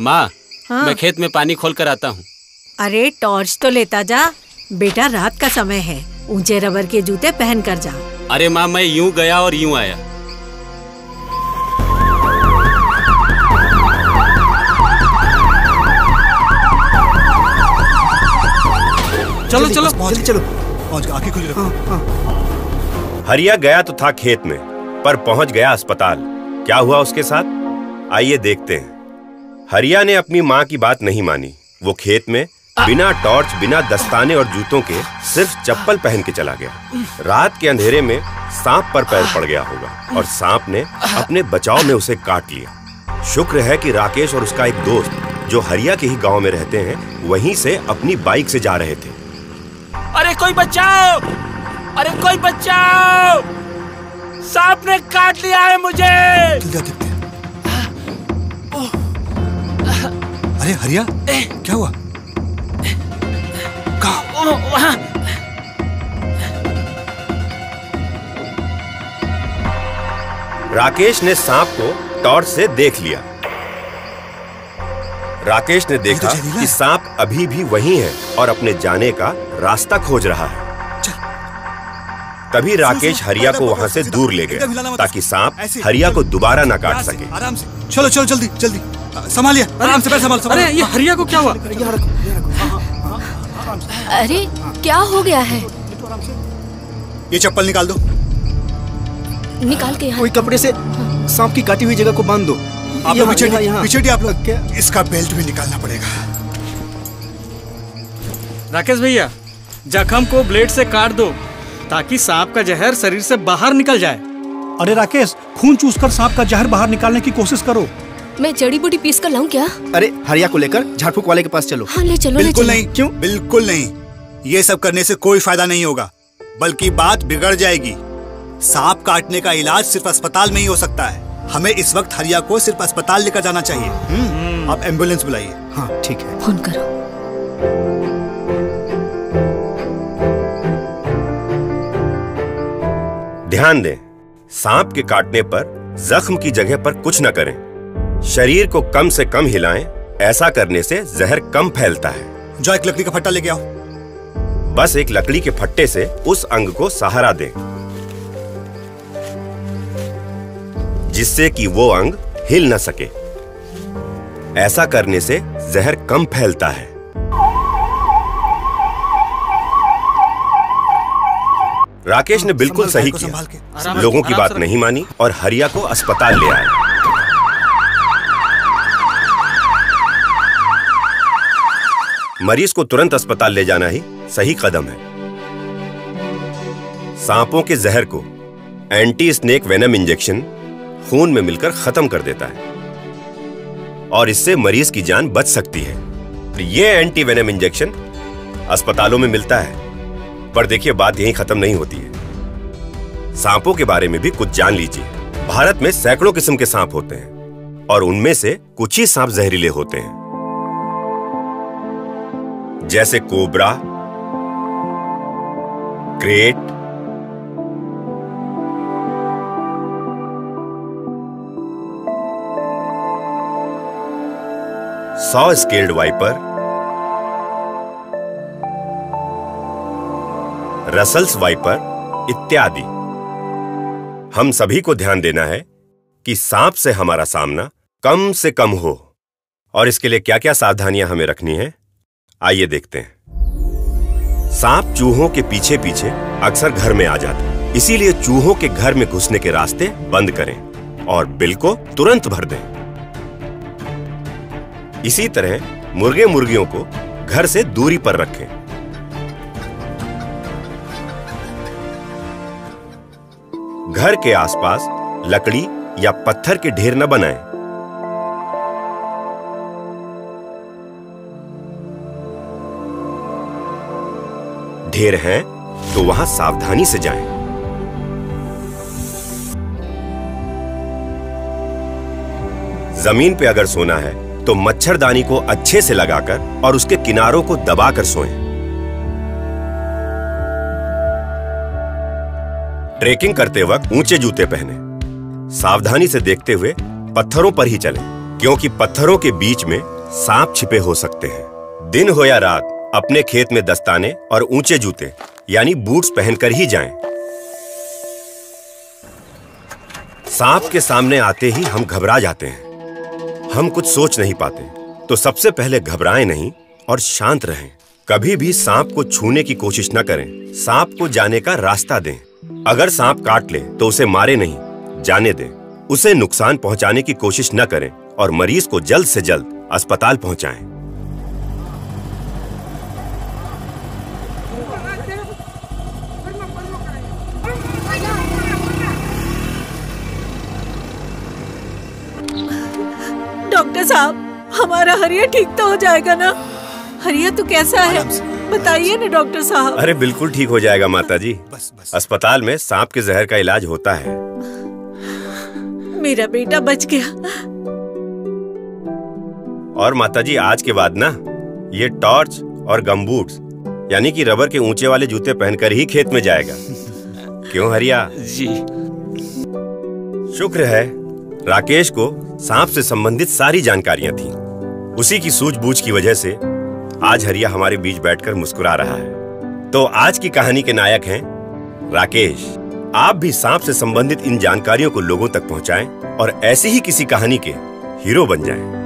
माँ, हाँ? मैं खेत में पानी खोल कर आता हूँ। अरे टॉर्च तो लेता जा बेटा, रात का समय है। ऊंचे रबर के जूते पहन कर जा। अरे माँ, मैं यूं गया और यूं आया। चलो चलो जल्दी चलो, पहुंच गया, आंखें खुली रखो। हरिया गया तो था खेत में, पर पहुंच गया अस्पताल। क्या हुआ उसके साथ, आइए देखते हैं। हरिया ने अपनी माँ की बात नहीं मानी। वो खेत में बिना टॉर्च, बिना दस्ताने और जूतों के सिर्फ चप्पल पहन के चला गया। रात के अंधेरे में सांप पर पैर पड़ गया होगा और सांप ने अपने बचाव में उसे काट लिया। शुक्र है कि राकेश और उसका एक दोस्त जो हरिया के ही गांव में रहते हैं, वहीं से अपनी बाइक से जा रहे थे। अरे कोई बचाओ! अरे कोई बचाओ! सांप ने काट लिया है मुझे। अरे हरिया, क्या हुआ? वहाँ। राकेश ने सांप को टॉर्च से देख लिया। राकेश ने देखा कि सांप अभी भी वहीं है और अपने जाने का रास्ता खोज रहा है। तभी राकेश हरिया को वहां से दूर ले गया ताकि सांप हरिया को दोबारा न काट सके। आराम से चलो चलो, जल्दी जल्दी संभालिए, आराम से पैर संभाल। अरे ये हरिया को क्या हुआ? अरे क्या हो गया है? ये चप्पल निकाल दो। निकाल के यहाँ कोई कपड़े से सांप की काटी हुई जगह को बांध दो। आप लोग पीछे आप लोग, इसका बेल्ट भी निकालना पड़ेगा। राकेश भैया, जख्म को ब्लेड से काट दो ताकि सांप का जहर शरीर से बाहर निकल जाए। अरे राकेश, खून चूसकर सांप का जहर बाहर निकालने की कोशिश करो। मैं जड़ी बूटी पीस कर लाऊं क्या? अरे हरिया को लेकर झाड़ फूक वाले के पास चलो। हाँ ले चलो। बिल्कुल नहीं। क्यों? बिल्कुल नहीं, ये सब करने से कोई फायदा नहीं होगा, बल्कि बात बिगड़ जाएगी। सांप काटने का इलाज सिर्फ अस्पताल में ही हो सकता है। हमें इस वक्त हरिया को सिर्फ अस्पताल लेकर जाना चाहिए। आप एम्बुलेंस बुलाइए। हाँ ठीक है। फोन करो। ध्यान दें, सांप के काटने पर जख्म की जगह पर कुछ न करें। शरीर को कम से कम हिलाएं। ऐसा करने से जहर कम फैलता है। जो एक लकड़ी का फट्टा लेके आओ। बस एक लकड़ी के फट्टे से उस अंग को सहारा दें, जिससे कि वो अंग हिल न सके। ऐसा करने से जहर कम फैलता है। राकेश ने बिल्कुल सही किया। लोगों की बात नहीं मानी और हरिया को अस्पताल ले आया। मरीज को तुरंत अस्पताल ले जाना ही सही कदम है। सांपों के जहर को एंटी स्नेक वेनम इंजेक्शन खून में मिलकर खत्म कर देता है और इससे मरीज की जान बच सकती है। ये एंटी वेनम इंजेक्शन अस्पतालों में मिलता है, पर देखिए बात यहीं खत्म नहीं होती है। सांपों के बारे में भी कुछ जान लीजिए। भारत में सैकड़ों किस्म के सांप होते हैं और उनमें से कुछ ही सांप जहरीले होते हैं, जैसे cobra, crate, saw scaled viper, Russell's wiper इत्यादि। हम सभी को ध्यान देना है कि सांप से हमारा सामना कम से कम हो, और इसके लिए क्या क्या सावधानियां हमें रखनी है, आइए देखते हैं। सांप चूहों के पीछे पीछे अक्सर घर में आ जाते हैं, इसीलिए चूहों के घर में घुसने के रास्ते बंद करें और बिल को तुरंत भर दें। इसी तरह मुर्गे मुर्गियों को घर से दूरी पर रखें। घर के आसपास लकड़ी या पत्थर के ढेर न बनाएं। ढेर हैं तो वहां सावधानी से जाएं। जमीन पे अगर सोना है तो मच्छरदानी को अच्छे से लगाकर और उसके किनारों को दबाकर सोएं। ट्रेकिंग करते वक्त ऊंचे जूते पहनें। सावधानी से देखते हुए पत्थरों पर ही चलें, क्योंकि पत्थरों के बीच में सांप छिपे हो सकते हैं। दिन हो या रात, अपने खेत में दस्ताने और ऊंचे जूते यानी बूट्स पहनकर ही जाएं। सांप के सामने आते ही हम घबरा जाते हैं। हम कुछ सोच नहीं पाते, तो सबसे पहले घबराएं नहीं और शांत रहें। कभी भी सांप को छूने की कोशिश न करें। सांप को जाने का रास्ता दें। अगर सांप काट ले तो उसे मारे नहीं, जाने दें। उसे नुकसान पहुंचाने की कोशिश न करें और मरीज को जल्द से जल्द अस्पताल पहुंचाएं। डॉक्टर साहब, हमारा हरिया ठीक तो हो जाएगा ना? हरिया तो कैसा है, बताइए ना डॉक्टर साहब। अरे बिल्कुल ठीक हो जाएगा माताजी। अस्पताल में सांप के जहर का इलाज होता है। मेरा बेटा बच गया। और माताजी, आज के बाद ना ये टॉर्च और गमबूट्स यानी कि रबर के ऊंचे वाले जूते पहनकर ही खेत में जाएगा। क्यों हरिया? जी। शुक्र है राकेश को सांप से संबंधित सारी जानकारियां थीं। उसी की सूझबूझ की वजह से आज हरिया हमारे बीच बैठकर मुस्कुरा रहा है। तो आज की कहानी के नायक हैं राकेश। आप भी सांप से संबंधित इन जानकारियों को लोगों तक पहुंचाएं और ऐसी ही किसी कहानी के हीरो बन जाएं।